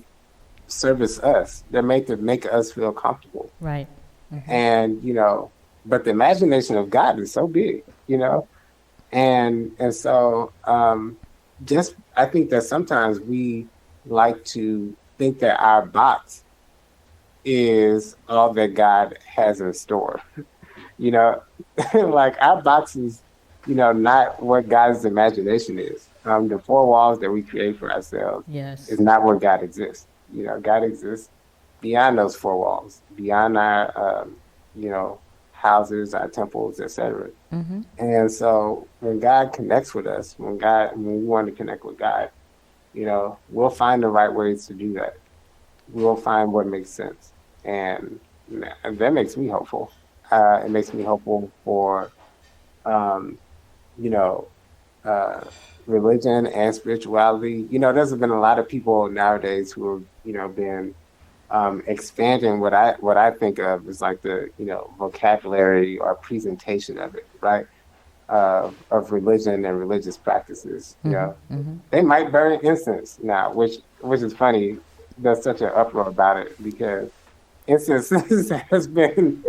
S2: service us. They're made to make us feel comfortable.
S1: Right.
S2: And but the imagination of God is so big, and so just I think that sometimes we like to think that our box is all that God has in store. Like our box is, not what God's imagination is. The four walls that we create for ourselves is not where God exists. God exists beyond those four walls, beyond our, houses, our temples, etc. And so when God connects with us, when we want to connect with God, we'll find the right ways to do that. We'll find what makes sense. And that makes me hopeful. It makes me hopeful for, religion and spirituality. There's been a lot of people nowadays who have, been expanding what I think of as like the, vocabulary or presentation of it, right? Of religion and religious practices. They might burn incense now, which is funny. There's such an uproar about it because incense has been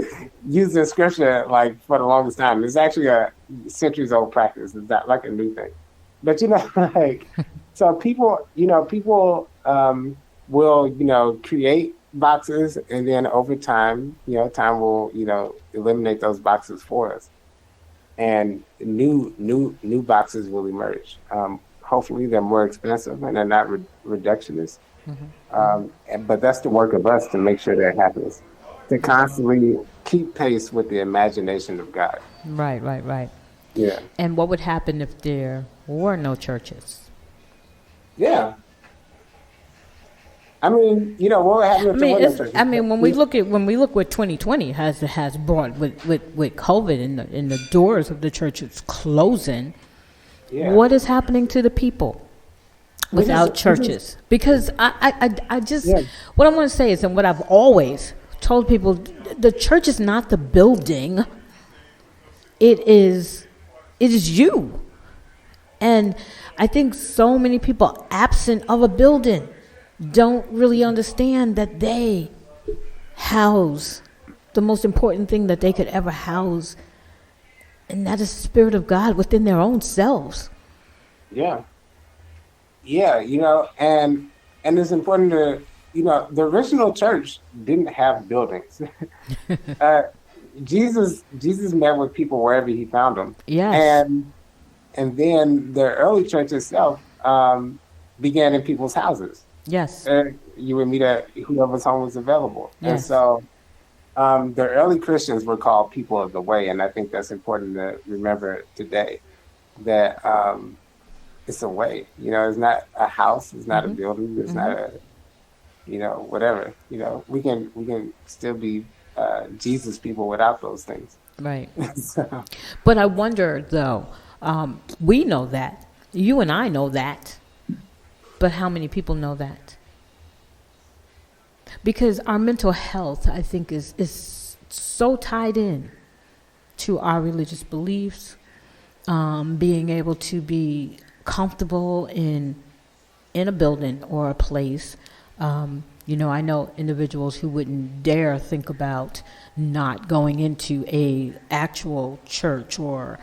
S2: used in scripture like for the longest time. It's actually a centuries old practice. It's not like a new thing. But so people will, create boxes, and then over time, time will, eliminate those boxes for us. And new boxes will emerge. Hopefully they're more expensive and they're not reductionist. But that's the work of us to make sure that happens, to constantly keep pace with the imagination of God.
S1: Right.
S2: Yeah.
S1: And what would happen if there were no churches?
S2: Yeah. I mean, what would happen if there were no churches?
S1: When we look what 2020 has brought with COVID and the doors of the churches closing, what is happening to the people without churches? Because I just what I want to say is, and what I've always told people, the church is not the building. It is you. And I think so many people absent of a building don't really understand that they house the most important thing that they could ever house, and that is the Spirit of God within their own selves.
S2: Yeah, and it's important to, the original church didn't have buildings. Jesus met with people wherever he found them.
S1: Yes.
S2: And then the early church itself began in people's houses.
S1: Yes.
S2: You would meet at whoever's home was available.
S1: Yes.
S2: And so the early Christians were called people of the way. And I think that's important to remember today, that it's a way. It's not a house. It's not a building. It's not a, whatever. We can still be Jesus people without those things.
S1: Right.
S2: So.
S1: But I wonder, though, we know that. You and I know that. But how many people know that? Because our mental health, I think, is so tied in to our religious beliefs, being able to be comfortable in a building or a place. I know individuals who wouldn't dare think about not going into a actual church or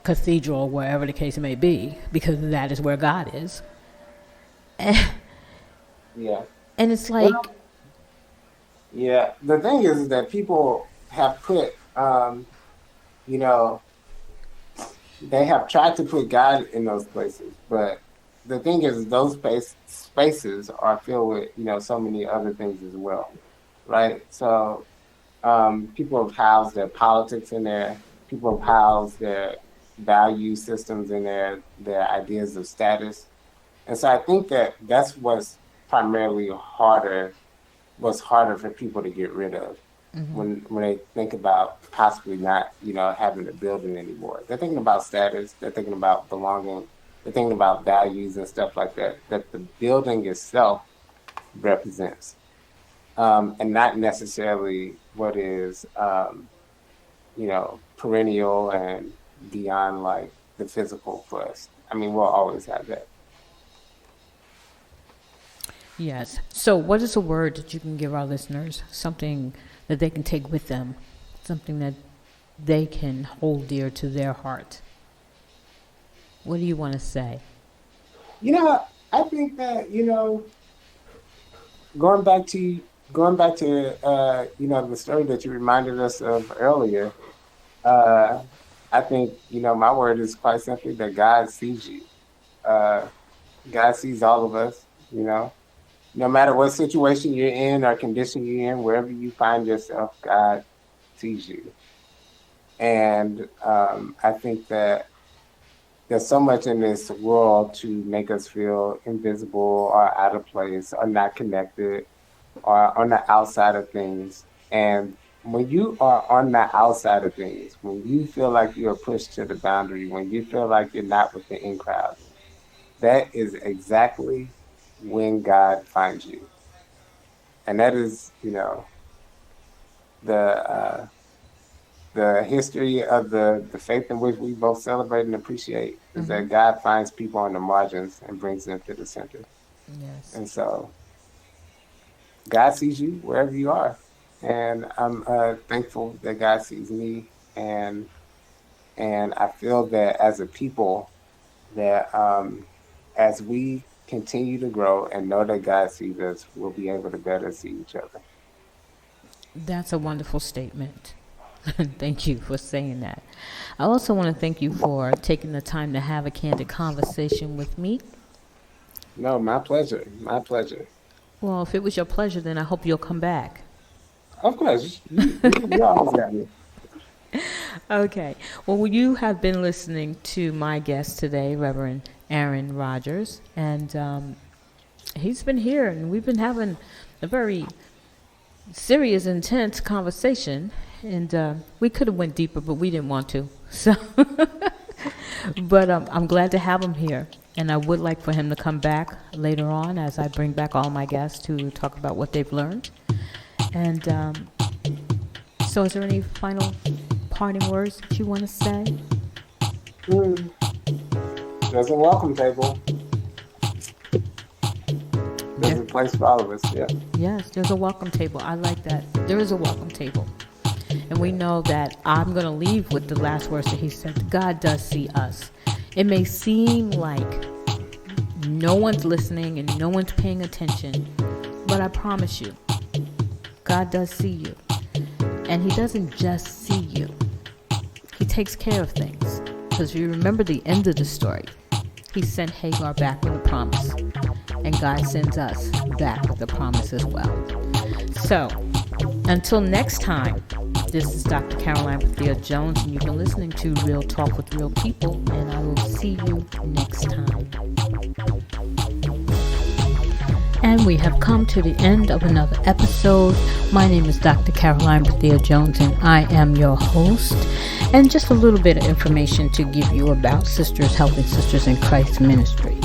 S1: cathedral, wherever the case may be, because that is where God is.
S2: Yeah.
S1: And it's like,
S2: Well, yeah. The thing is that people have put, you know, they have tried to put God in those places, but the thing is, those spaces are filled with, so many other things as well, right? So people have housed their politics in there. People have housed their value systems in there, their ideas of status. And so I think that that's primarily harder, what's harder for people to get rid of when they think about possibly not, having a building anymore. They're thinking about status, they're thinking about belonging, they're thinking about values and stuff like that the building itself represents. And not necessarily what is, perennial and beyond like the physical for us. I mean, we'll always have that.
S1: yes. So, what is a word that you can give our listeners? Something that they can take with them, something that they can hold dear to their heart. What do you want to say?
S2: I think that, going back to the story that you reminded us of earlier, uh, I think my word is quite simply that God sees you. Uh, God sees all of us. No matter what situation you're in or condition you're in, wherever you find yourself, God sees you. And I think that there's so much in this world to make us feel invisible or out of place or not connected or on the outside of things. And when you are on the outside of things, when you feel like you're pushed to the boundary, when you feel like you're not with the in crowd, that is exactly when God finds you. And that is, the the history of the faith in which we both celebrate and appreciate is
S1: Mm-hmm.
S2: that God finds people on the margins and brings them to the center.
S1: Yes.
S2: And so God sees you wherever you are. And I'm thankful that God sees me. And I feel that as a people, that as we continue to grow and know that God sees us, we'll be able to better see each other.
S1: That's a wonderful statement. Thank you for saying that. I also want to thank you for taking the time to have a candid conversation with me.
S2: No, my pleasure. My pleasure.
S1: Well, if it was your pleasure, then I hope you'll come back.
S2: Of course, you always got me.
S1: Okay. Well, you have been listening to my guest today, Reverend Aaron Rogers, and he's been here, and we've been having a very serious, intense conversation. And we could have went deeper, but we didn't want to. So, but I'm glad to have him here, and I would like for him to come back later on as I bring back all my guests to talk about what they've learned. And so, is there any final parting words that you want to say?
S2: Mm. There's a welcome table. There's a place for all of us. Yeah.
S1: Yes, there's a welcome table. I like that. There is a welcome table. And we know that I'm going to leave with the last words that he said. God does see us. It may seem like no one's listening and no one's paying attention, but I promise you, God does see you. And he doesn't just see you. He takes care of things. Because if you remember the end of the story, he sent Hagar back with a promise. And God sends us back with a promise as well. So, until next time, this is Dr. Karoline Bethea-Jones, and you've been listening to Real Talk with Real People, and I will see you next time. And we have come to the end of another episode. My name is Dr. Karoline Bethea-Jones, and I am your host. And just a little bit of information to give you about Sisters Helping Sisters in Christ Ministry.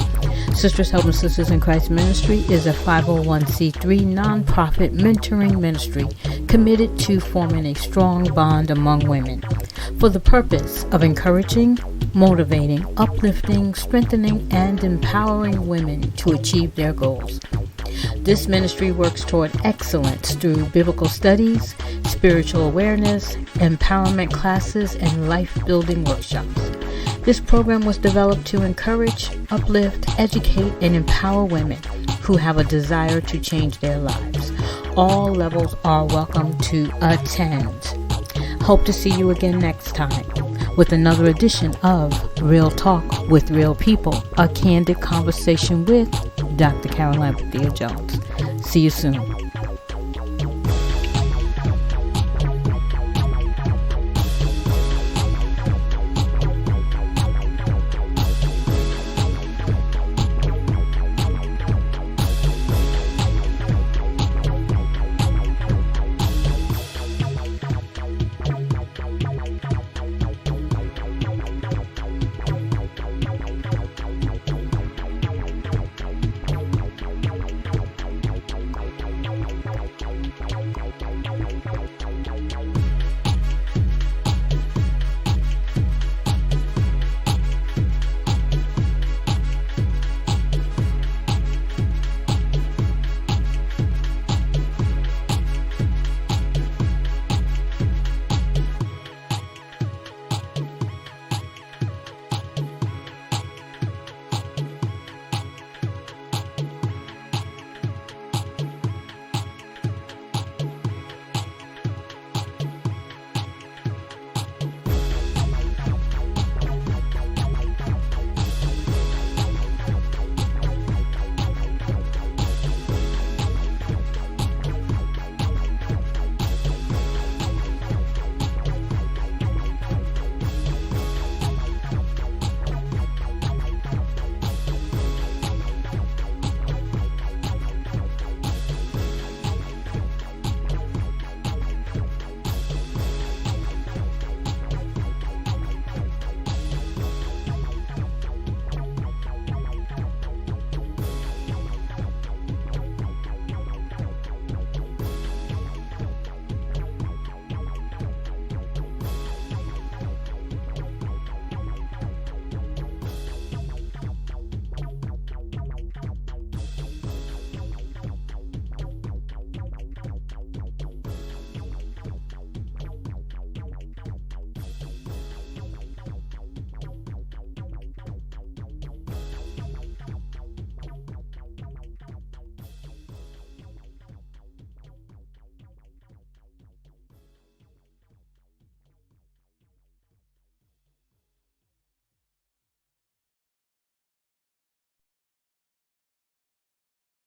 S1: Sisters Helping Sisters in Christ Ministry is a 501c3 nonprofit mentoring ministry committed to forming a strong bond among women for the purpose of encouraging, motivating, uplifting, strengthening, and empowering women to achieve their goals. This ministry works toward excellence through biblical studies, spiritual awareness, empowerment classes, and life-building workshops. This program was developed to encourage, uplift, educate, and empower women who have a desire to change their lives. All levels are welcome to attend. Hope to see you again next time with another edition of Real Talk with Real People, a candid conversation with Dr. Karoline Bethea-Jones. See you soon.